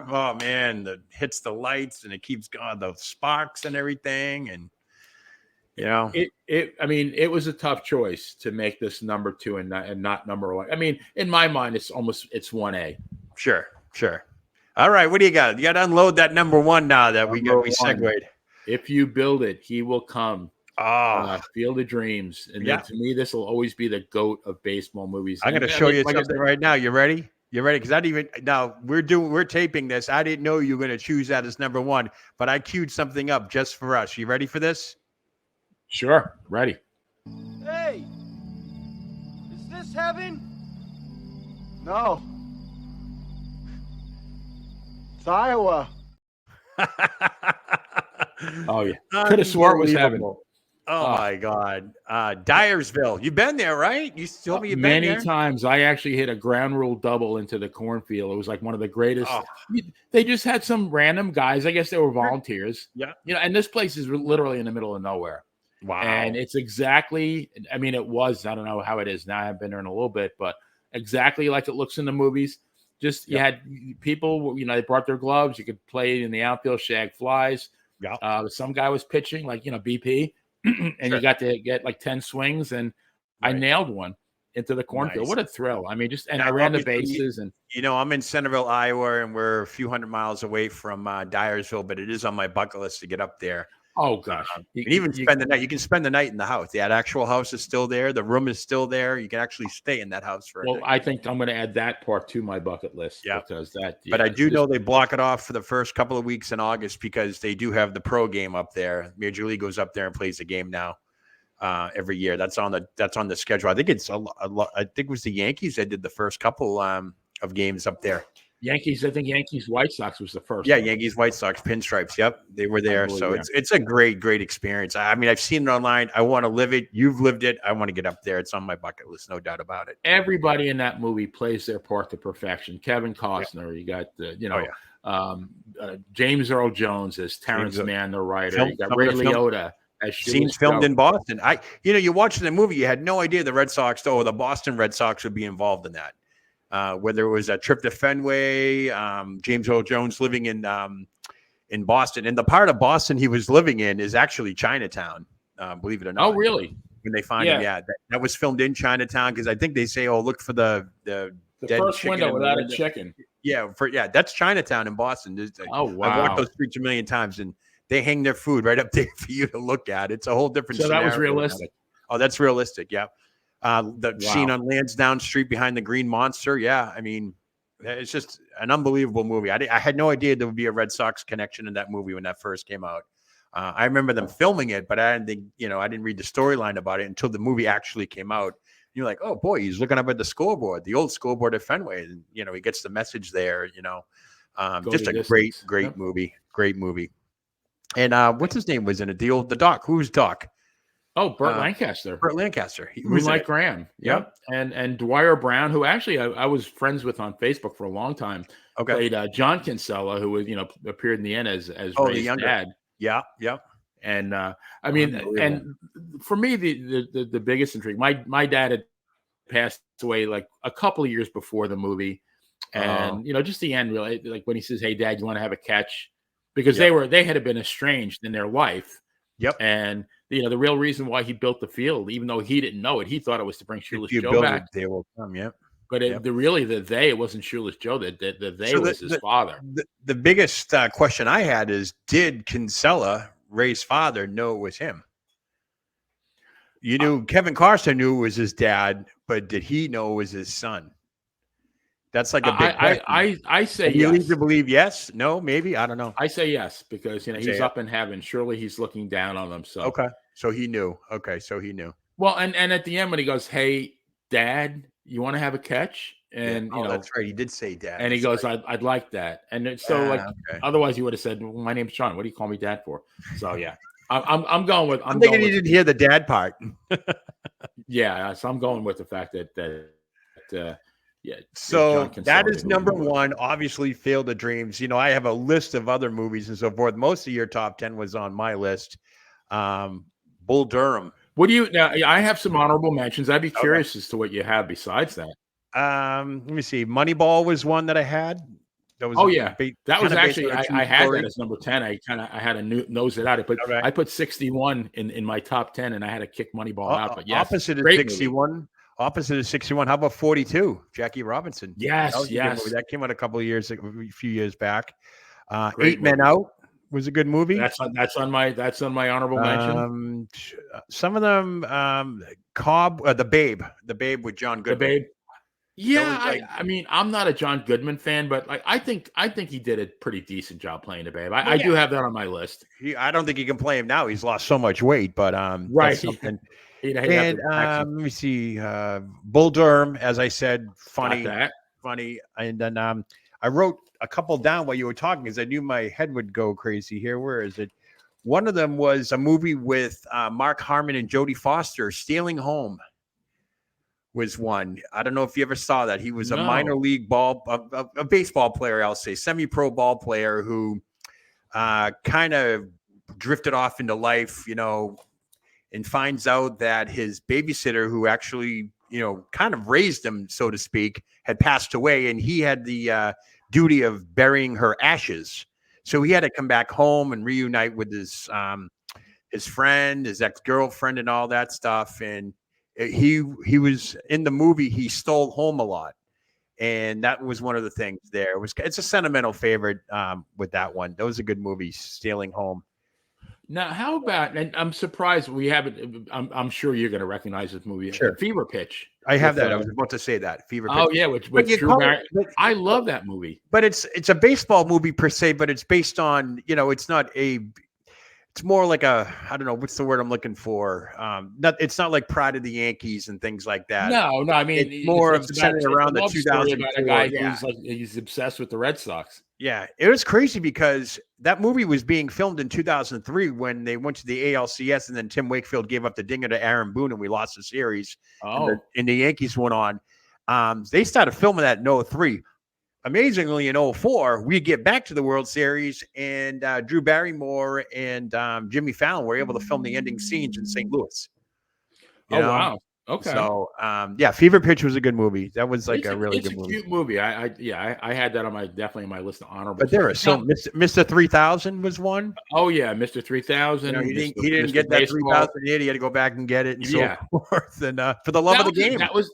Oh man, that hits the lights and it keeps going, the sparks and everything, and it was a tough choice to make this number 2 and not number 1. I mean, in my mind, it's 1A. Sure. All right, what do you got? You got to unload that number 1 now that we segued. If you build it, he will come. Field of Dreams. And then, to me, this will always be the GOAT of baseball movies. I'm going to show you something right now. You ready? Because now we're taping this. I didn't know you were going to choose that as number 1, but I queued something up just for us. You ready for this? Sure, ready. Hey, is this heaven? No. It's Iowa. Oh yeah, could have swore it was heaven. Oh my God. Dyersville. You've been there, right? You told me you've been Many there. times. I actually hit a ground rule double into the cornfield. It was like one of the greatest. Oh, They just had some random guys. I guess they were volunteers. yeah. And this place is literally in the middle of nowhere. Wow. And it's exactly, I mean, it was, I don't know how it is now. I haven't been there in a little bit, but exactly like it looks in the movies. Just, you had people, they brought their gloves. You could play in the outfield, shag flies. Yeah. Some guy was pitching, like, BP, and you got to get like 10 swings, and I nailed one into the cornfield. What a thrill. I mean, and I ran the bases. And I'm in Centerville, Iowa, and we're a few hundred miles away from Dyersville, but it is on my bucket list to get up there. Oh gosh! Spend the night. You can spend the night in the house. That actual house is still there. The room is still there. You can actually stay in that house for a night. I think I'm going to add that part to my bucket list. Yeah, because that. But I do know they block it off for the first couple of weeks in August because they do have the pro game up there. Major League goes up there and plays the game now every year. That's on the schedule. I think it's I think it was the Yankees that did the first couple of games up there. I think Yankees White Sox was the first. Yeah, Yankees White Sox pinstripes. Yep, they were there. So it's a great experience. I mean, I've seen it online. I want to live it. You've lived it. I want to get up there. It's on my bucket list, no doubt about it. Everybody in that movie plays their part to perfection. Kevin Costner, you got James Earl Jones as Terrence Mann, the writer. You got Ray Liotta as scenes filmed in Boston. You watching the movie, you had no idea the Red Sox or the Boston Red Sox would be involved in that. Whether it was a trip to Fenway, James Earl Jones living in Boston, and the part of Boston he was living in is actually Chinatown. Believe it or not. Oh, really? When they find him, that was filmed in Chinatown because I think they say, "Oh, look for the dead first chicken window without a chicken." Yeah, that's Chinatown in Boston. Oh wow! I've walked those streets a million times, and they hang their food right up there for you to look at. It's a whole different. So that was realistic. Oh, that's realistic. Yeah. The scene on Lansdowne Street behind the Green Monster. Yeah, I mean, it's just an unbelievable movie. I had no idea there would be a Red Sox connection in that movie when that first came out. I remember them filming it, but I didn't think, I didn't read the storyline about it until the movie actually came out. You're like, oh boy, he's looking up at the scoreboard, the old scoreboard at Fenway, and he gets the message there. Just a great movie, great movie. And what's his name was in it? The Doc. Who's Doc? Oh, Burt Lancaster. Burt Lancaster. He was like Graham. Yep. And Dwyer Brown, who actually I was friends with on Facebook for a long time. Okay. Played John Kinsella, who was, appeared in the end as Ray's dad. Yeah. Yep. And I mean, and for me, the biggest intrigue, my dad had passed away like a couple of years before the movie. And, just the end, really, like when he says, "Hey, Dad, you want to have a catch?" Because they had been estranged in their life. Yep. And the real reason why he built the field, even though he didn't know it, he thought it was to bring Shoeless Joe back. They will come. Yep. But it wasn't Shoeless Joe. The they was his father. The biggest question I had is, did Kinsella, Ray's father, know it was him? You knew Kevin Costner knew it was his dad, but did he know it was his son? That's like a big question. I say you need to believe yes, no, maybe, I don't know. I say yes because he's up in heaven. Surely he's looking down on them. So okay, so he knew. Okay, so he knew. Well, and at the end when he goes, "Hey, Dad, you want to have a catch?" And that's right, he did say Dad. And he goes, "I'd like that." And so otherwise he would have said, "Well, my name's John. What do you call me Dad for?" So yeah, I'm going with. I'm thinking he didn't hear the dad part. Yeah, so I'm going with the fact that. Yeah. So that is number one. Obviously, Field of Dreams. I have a list of other movies and so forth. Most of your top 10 was on my list. Bull Durham. What do you now? I have some honorable mentions. I'd be curious as to what you have besides that. Let me see. Moneyball was one that I had. That was that was actually I had that as number 10. I had to nose it out. But I put 61 in my top 10, and I had to kick Moneyball out. But yes, opposite of 61. Movie. Opposite of 61. How about 42? Jackie Robinson. Yes. That came out a few years back. 8 Men Out was a good movie. That's on my honorable mention. Some of them, Cobb, the Babe with John Goodman. The Babe. Yeah, I mean, I'm not a John Goodman fan, but I think he did a pretty decent job playing the Babe. I do have that on my list. I don't think he can play him now. He's lost so much weight, but right. That's something. And let me see, Bull Durham, as I said, funny. And then I wrote a couple down while you were talking because I knew my head would go crazy here. Where is it? One of them was a movie with Mark Harmon and Jodie Foster. Stealing Home was one. I don't know if you ever saw that. He was a minor league a baseball player, I'll say, semi-pro ball player who kind of drifted off into life, and finds out that his babysitter, who actually, kind of raised him, so to speak, had passed away, and he had the duty of burying her ashes. So he had to come back home and reunite with his friend, his ex-girlfriend, and all that stuff. And he was in the movie. He stole home a lot, and that was one of the things there. It's a sentimental favorite with that one. That was a good movie, Stealing Home. Now, how about? And I'm surprised we haven't. I'm sure you're going to recognize this movie. Sure. Fever Pitch. I have that. I was about to say that. Fever Pitch. Oh yeah, with Drew Barrymore. I love that movie. But it's a baseball movie per se, but it's based on, it's not it's more like I don't know, what's the word I'm looking for? It's not like Pride of the Yankees and things like that. No, I mean, it's more centered around the 2004. About a guy who's he's obsessed with the Red Sox. Yeah, it was crazy because that movie was being filmed in 2003 when they went to the ALCS, and then Tim Wakefield gave up the dinger to Aaron Boone, and we lost the series. Oh, and the Yankees went on. They started filming that in 2003. Amazingly, in 2004, we get back to the World Series, and Drew Barrymore and Jimmy Fallon were able to film the ending scenes in St. Louis. Wow. Okay. So, Fever Pitch was a good movie. That was like a really good movie. Cute movie. I had that on definitely on my list of honorable. But there are Mr. 3000 was one. Oh yeah, Mr. 3000. He didn't get that 3000 hit. He had to go back and get it, and so forth. And For the Love of the Game. That was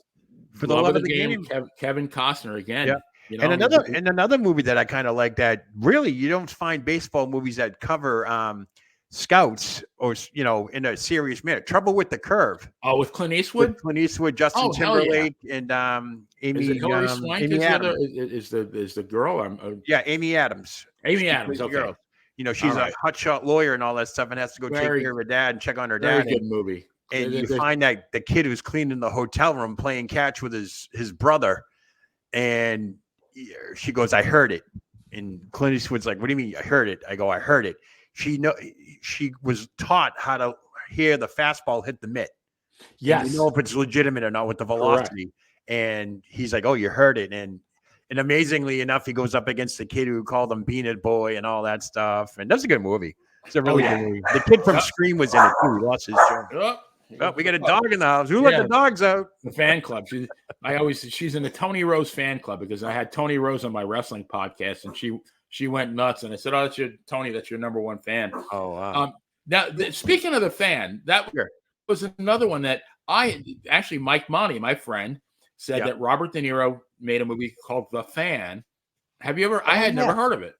For the Love of the Game. Kevin Costner again. Yeah. And another movie that I kind of like, that really you don't find baseball movies that cover scouts or in a serious manner. Trouble with the Curve. Oh, with Clint Eastwood, Justin Timberlake, and Amy. Hilary Swank Amy Adams. Is the girl? Amy Adams. Amy Adams. Okay. Girl. She's a hotshot lawyer and all that stuff, and has to go take care of her dad and check on her dad. Very good movie. And you find that the kid who's cleaning the hotel room playing catch with his brother, and she goes, "I heard it." And Clint Eastwood's like, "What do you mean I heard it?" I go, "I heard it." She was taught how to hear the fastball hit the mitt. Yes. You know if it's legitimate or not with the velocity. Correct. And he's like, "Oh, you heard it." And amazingly enough, he goes up against the kid who called him Peanut Boy and all that stuff. And that's a good movie. It's a really good movie. The kid from Scream was in it too. He lost his job. Oh, we got a dog in the house. Who let the dogs out? The fan club. She's in the Tony Rose fan club, because I had Tony Rose on my wrestling podcast, and she went nuts. And I said, "Oh, that's your number one fan." Oh, wow. Now, speaking of the fan, that was another one that Mike Monty, my friend, said that Robert De Niro made a movie called The Fan. Have you ever? I had never heard of it.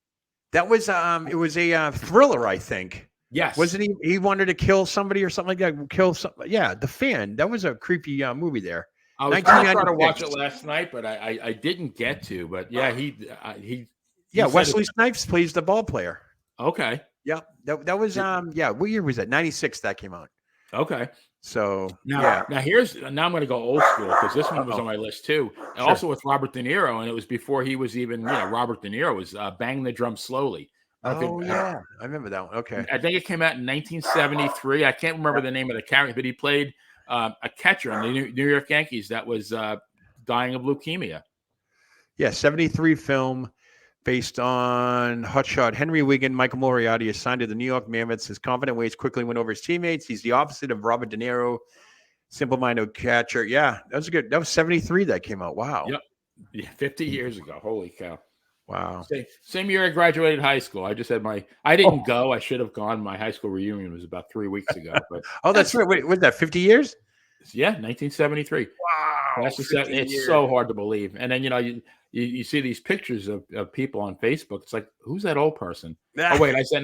That was it was a thriller, I think. Yes. Wasn't he? He wanted to kill somebody or something like that. Kill some. Yeah, The Fan. That was a creepy movie there. I was trying to watch it last night, but I didn't get to. But he Wesley Snipes plays the ball player. Okay. Yeah. That was what year was that? 96 that came out. Okay. So now I'm going to go old school, because this one was on my list too. And also with Robert De Niro, and it was before he was even Robert De Niro was Bang the Drum Slowly. I remember that one. Okay. I think it came out in 1973. I can't remember the name of the character, but he played a catcher on the New York Yankees that was dying of leukemia. Yeah, 73 film based on hotshot Henry Wiggin. Michael Moriarty is signed to the New York Mammoths. His confident ways quickly win over his teammates. He's the opposite of Robert De Niro, simple-minded catcher. Yeah, that was good. That was 73 that came out. Wow. Yep. Yeah, 50 years ago. Holy cow. Wow. Same year I graduated high school. I just had I didn't go. I should have gone. My high school reunion was about 3 weeks ago. But that's right. Wait, was that 50 years? Yeah, 1973. Wow. It's so hard to believe. And then, you see these pictures of people on Facebook. It's like, who's that old person? Oh, wait, I sat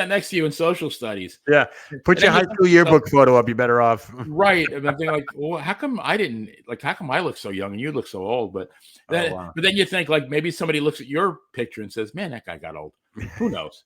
next to you in social studies. Yeah. Put your high school yearbook photo up. You're better off. Right. And I'm thinking, like, well, how come I look so young and you look so old? But then you think, like, maybe somebody looks at your picture and says, man, that guy got old. Who knows?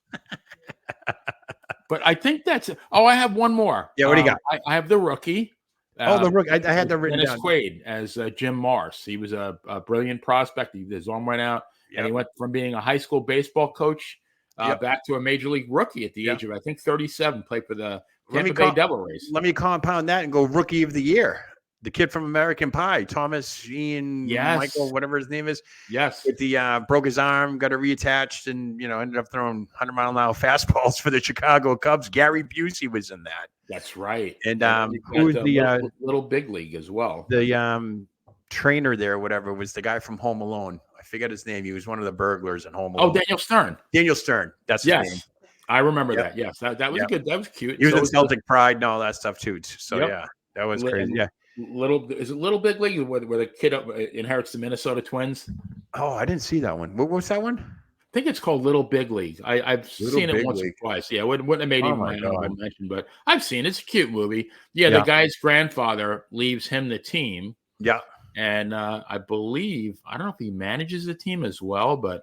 But I think that's it. Oh, I have one more. Yeah, what do you got? I have The Rookie. The Rookie. I had that written Dennis down. Quaid as Jim Morse. He was a brilliant prospect. His arm went out, and he went from being a high school baseball coach back to a major league rookie at the age of, I think, 37, played for the Tampa Bay Devil Rays. Let me compound that and go rookie of the year. The kid from American Pie, Thomas Ian Michael, whatever his name is. Yes. With the broke his arm, got it reattached, and ended up throwing 100-mile-an-hour fastballs for the Chicago Cubs. Gary Busey was in that. That's right. And who's the little big league as well? The trainer there, whatever, was the guy from Home Alone. I forget his name. He was one of the burglars in Home Alone. Oh, Daniel Stern. Daniel Stern. That's his name. I remember that. Yes, that was good. That was cute. He was in Celtic Pride and all that stuff too. So yeah, that was crazy. Yeah. Is it Little Big League where the kid inherits the Minnesota Twins? Oh, I didn't see that one. What was that one? I think it's called Little Big League. I've seen it once or twice. Yeah, wouldn't have made even my honorable mention, but I've seen it. It's a cute movie. Yeah, the guy's grandfather leaves him the team. Yeah. And I believe, I don't know if he manages the team as well, but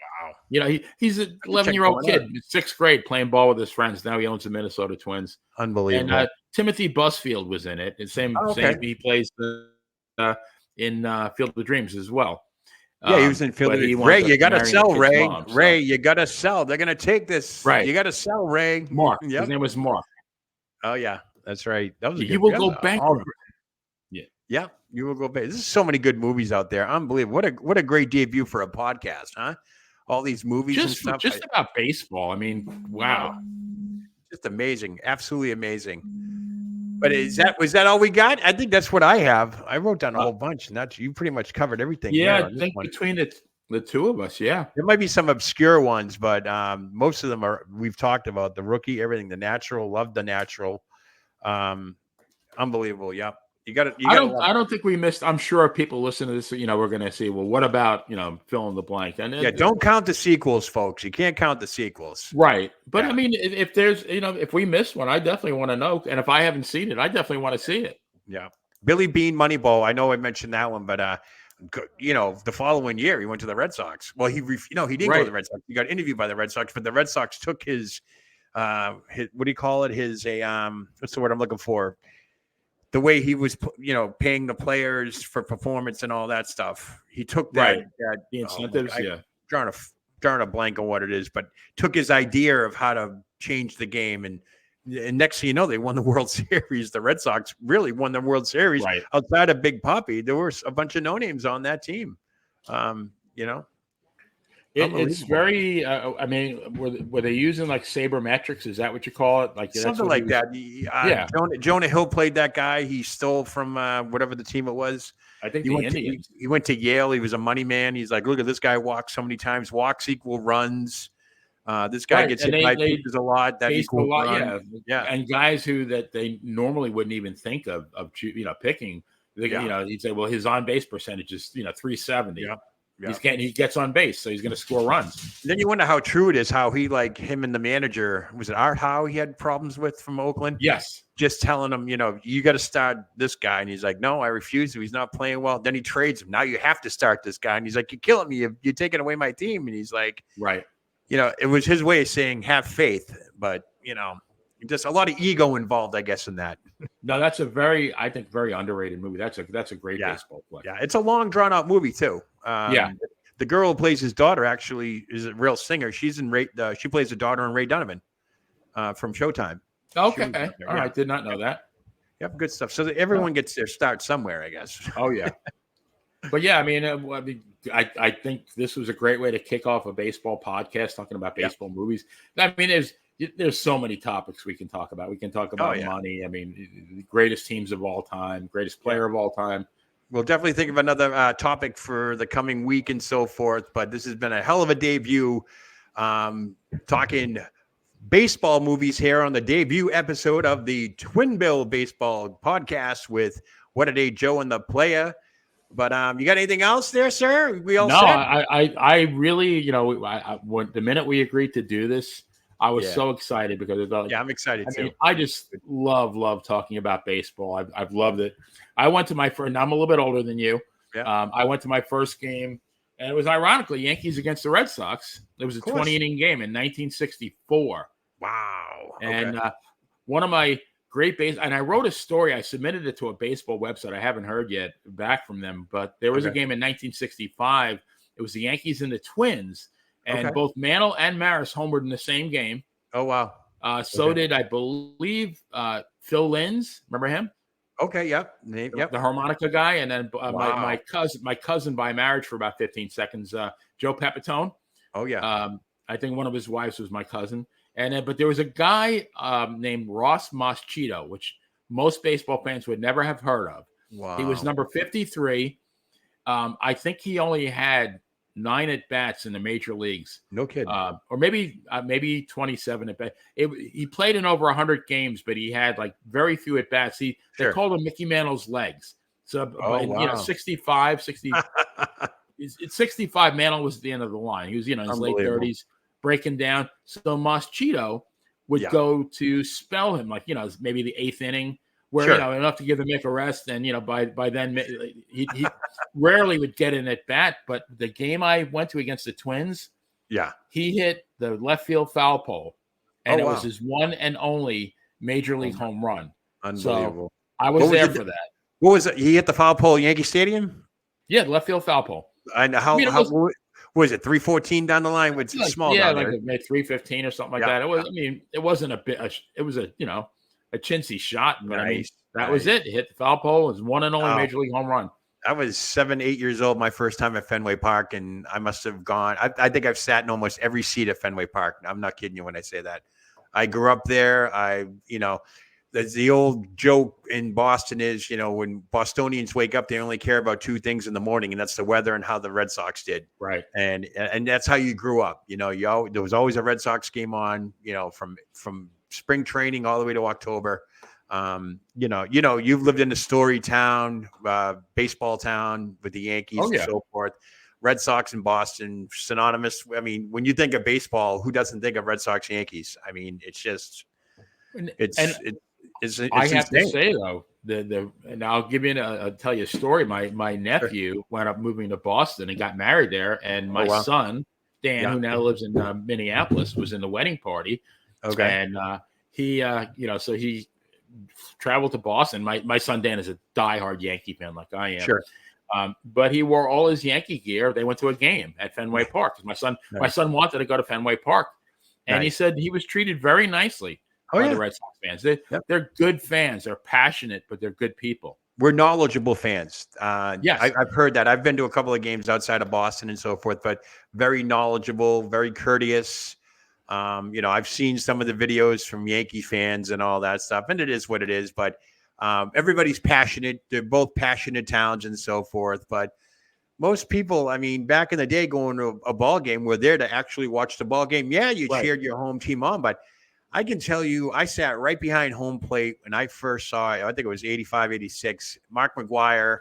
he's an 11-year-old kid in 6th grade playing ball with his friends. Now he owns the Minnesota Twins. Unbelievable. And Timothy Busfield was in it. Same he plays in Field of Dreams as well. Yeah, he was in Field of Dreams. Ray, you got to sell, Ray. Ray, you got to sell. They're going to take this. Right. You got to sell, Ray. Mark. Yep. His name was Mark. Oh, yeah. That's right. That was You will go bankrupt. Yeah, you will go back. There's so many good movies out there. Unbelievable. What a great debut for a podcast, huh? All these movies and stuff. Just about baseball. I mean, wow. Just amazing. Absolutely amazing. But was that all we got? I think that's what I have. I wrote down a whole bunch, and you pretty much covered everything. Yeah, I think between the two of us, yeah. There might be some obscure ones, but most of them we've talked about. The Rookie, everything, The Natural, love The Natural. Unbelievable. Yeah. I don't think we missed. I'm sure people listening to this, we're going to see, well, what about, fill in the blank? And don't count the sequels, folks. You can't count the sequels. Right. But I mean, if there's, if we missed one, I definitely want to know. And if I haven't seen it, I definitely want to see it. Yeah. Billy Beane, Moneyball. I know I mentioned that one, but, the following year he went to the Red Sox. Well, he didn't go to the Red Sox. He got interviewed by the Red Sox, but the Red Sox took his what do you call it? His, what's the word I'm looking for? The way he was, paying the players for performance and all that stuff. He took that the incentives. Drawing a blank on what it is, but took his idea of how to change the game. And next thing you know, they won the World Series. The Red Sox really won the World Series. Right. Outside of Big Papi, there were a bunch of no names on that team. It's very. I mean, were they using like sabermetrics? Is that what you call it? Like something like that. Jonah Hill played that guy. He stole from whatever the team it was. I think the Indians. He went to Yale. He was a money man. He's like, look at this guy walks so many times. Walks equal runs. This guy gets hit by pitches a lot. That equals a lot. Yeah. And guys who that they normally wouldn't even think of picking. He'd say, well, his on base percentage is 370. Yeah. Yeah. He gets on base, so he's going to score runs. Then you wonder how true it is, how he, like him and the manager, was it Art Howe he had problems with from Oakland? Yes. Just telling him, you got to start this guy. And he's like, no, I refuse to. He's not playing well. Then he trades him. Now you have to start this guy. And he's like, you're killing me. You're taking away my team. And he's like, right. It was his way of saying have faith. But, just a lot of ego involved, I guess, in that. No, that's very underrated movie. That's a great baseball play. Yeah, it's a long, drawn-out movie, too. The girl who plays his daughter actually is a real singer. She's in she plays the daughter in Ray Donovan from Showtime. Okay. All right. Did not know that. Yep, good stuff. So everyone gets their start somewhere, I guess. Oh, yeah. But, yeah, I think this was a great way to kick off a baseball podcast talking about baseball movies. I mean, there's so many topics we can talk about. We can talk about money. I mean, the greatest teams of all time, greatest player of all time. We'll definitely think of another topic for the coming week and so forth. But this has been a hell of a debut talking baseball movies here on the debut episode of the Twin Bill Baseball Podcast with What a Day Joe and the Playa. But you got anything else there, sir? We all set? I really, when the minute we agreed to do this, I was so excited because I'm excited too. I just love talking about baseball. I've loved it. I went to my first. I'm a little bit older than you. Yeah. I went to my first game, and it was ironically Yankees against the Red Sox. It was a 20-inning game in 1964. Wow. And one of my great base, and I wrote a story. I submitted it to a baseball website. I haven't heard yet back from them, but there was a game in 1965. It was the Yankees and the Twins. and both Mantle and Maris homered in the same game. Oh, wow. So did, I believe, Phil Linz. Remember him? Okay, yep. The harmonica guy. And then my cousin by marriage for about 15 seconds, Joe Pepitone. Oh, yeah. I think one of his wives was my cousin. And then, but there was a guy named Ross Moschito, which most baseball fans would never have heard of. Wow. He was number 53. I think he only had 9 at bats in the major leagues. No kidding. Or maybe 27 at bat. He played in over 100 games, but he had like very few at bats. They called him Mickey Mantle's legs. So, wow. 65, 60. It's 65. Mantle was at the end of the line. He was, in his late 30s, breaking down. So Moschito would go to spell him, like, maybe the 8th inning, where enough to give the Mick a rest. And by then he rarely would get in at bat. But the game I went to against the Twins, he hit the left field foul pole, and it was his one and only major league home run. Unbelievable. So I was there for that. What was it? He hit the foul pole at Yankee Stadium? Yeah, the left field foul pole. And how was it? 314 down the line with small. Yeah, like 315 or something like that. It was. I mean, it wasn't a bit. It was a chintzy shot, but nice. That was it. It hit the foul pole. It was one and only major league home run. I was 7, 8 years old my first time at Fenway Park, and I must have gone. I think I've sat in almost every seat at Fenway Park. I'm not kidding you when I say that. I grew up there. The old joke in Boston is, when Bostonians wake up, they only care about 2 things in the morning, and that's the weather and how the Red Sox did. Right. And that's how you grew up. There was always a Red Sox game on, from spring training all the way to October. You've lived in a story town, baseball town with the Yankees and so forth. Red Sox in Boston, synonymous. I mean, when you think of baseball, who doesn't think of Red Sox Yankees? I mean, it's just it's I have to say though, and I'll tell you a story. My nephew wound up moving to Boston and got married there, and my son Dan, who now lives in Minneapolis, was in the wedding party. Okay, and so he traveled to Boston. My son Dan is a diehard Yankee fan, like I am. Sure. But he wore all his Yankee gear. They went to a game at Fenway Park. My son wanted to go to Fenway Park, and he said he was treated very nicely by the Red Sox fans. They're good fans. They're passionate, but they're good people. We're knowledgeable fans. Yes. I've heard that. I've been to a couple of games outside of Boston and so forth, but very knowledgeable, very courteous. I've seen some of the videos from Yankee fans and all that stuff, and it is what it is. But everybody's passionate. They're both passionate towns and so forth. But most people, I mean, back in the day, going to a ball game, were there to actually watch the ball game. Yeah, you cheered your home team on, but I can tell you, I sat right behind home plate when I first saw it. I think it was 85, 86. Mark McGuire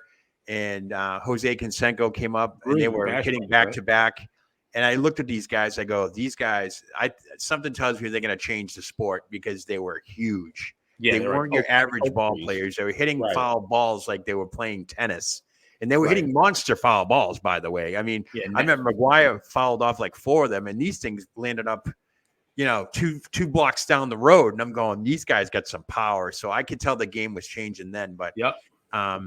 and Jose Canseco came up, and they were hitting back to back. And I looked at these guys. I go, these guys, something tells me they're going to change the sport, because they were huge. Yeah, they weren't your average ball players. They were hitting foul balls like they were playing tennis. And they were hitting monster foul balls, by the way. I mean, I remember McGuire fouled off like 4 of them, and these things landed up, two blocks down the road. And I'm going, these guys got some power. So I could tell the game was changing then. But I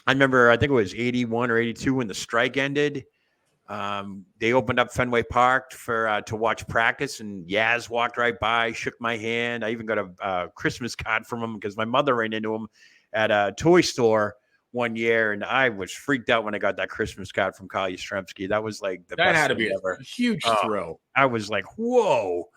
remember, I think it was 81 or 82 when the strike ended. They opened up Fenway Park to watch practice, and Yaz walked right by, shook my hand. I even got a Christmas card from him, because my mother ran into him at a toy store one year, and I was freaked out when I got that Christmas card from Kyle Yastrzemski. That was like the best. That had to be ever. A huge thrill. I was like, whoa,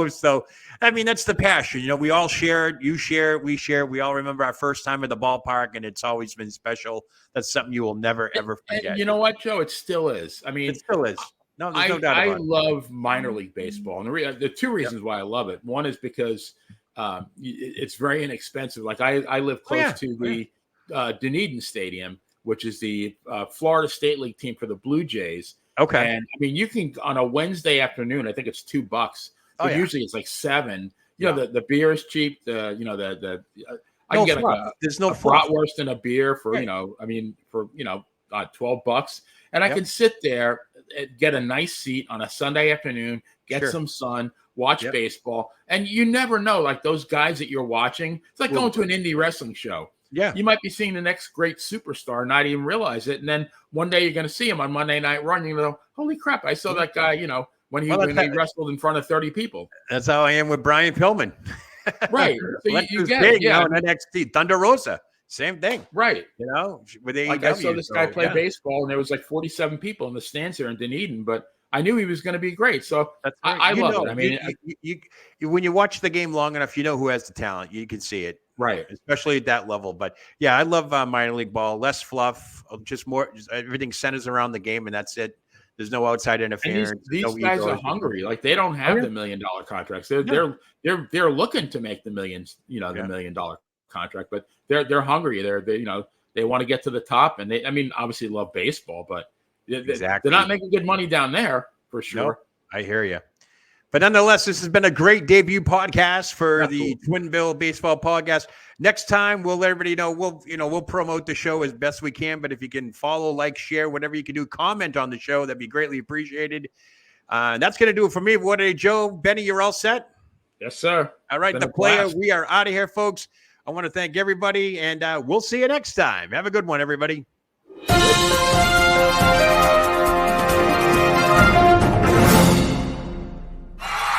So I mean, that's the passion. We all share it. You share it. We share it. We all remember our first time at the ballpark, and it's always been special. That's something you will never ever forget. And you know what, Joe? It still is. I mean, it still is. No, there's no doubt about it. I love minor league baseball, and the 2 reasons why I love it. One is because it's very inexpensive. Like I live close to the Dunedin Stadium, which is the Florida State League team for the Blue Jays. Okay. And I mean, you can, on a Wednesday afternoon, I think it's $2, but usually it's like $7. The beer is cheap. I can get there's no bratwurst and a beer for, for $12. And I can sit there, get a nice seat on a Sunday afternoon, get some sun, watch baseball. And you never know, like those guys that you're watching, it's like going to an indie wrestling show. Yeah. You might be seeing the next great superstar, not even realize it. And then one day you're going to see him on Monday Night Raw, and you're going to go, holy crap, I saw that guy, when he wrestled in front of 30 people. That's how I am with Brian Pillman. Right. So you get big it. Yeah. now in NXT. Thunder Rosa, same thing. Right. With AEW. Like I saw this guy play baseball, and there was like 47 people in the stands here in Dunedin, but I knew he was going to be great. So I love it. I mean, when you watch the game long enough, you know who has the talent. You can see it. Right. Especially at that level. But yeah, I love minor league ball. Less fluff, just everything centers around the game, and that's it. There's no outside interference. And these guys are hungry. Like they don't have the $1 million contracts. They're looking to make the millions, the $1 million contract, but they're hungry. They want to get to the top, and they obviously love baseball, but they're not making good money down there for sure. Nope, I hear you. But nonetheless, this has been a great debut podcast for the Twin Bill Baseball Podcast. Next time, we'll let everybody know. We'll promote the show as best we can. But if you can follow, like, share, whatever you can do, comment on the show, that'd be greatly appreciated. That's going to do it for me. What a day, Joe. Benny, you're all set? Yes, sir. All right, the player. We are out of here, folks. I want to thank everybody, and we'll see you next time. Have a good one, everybody.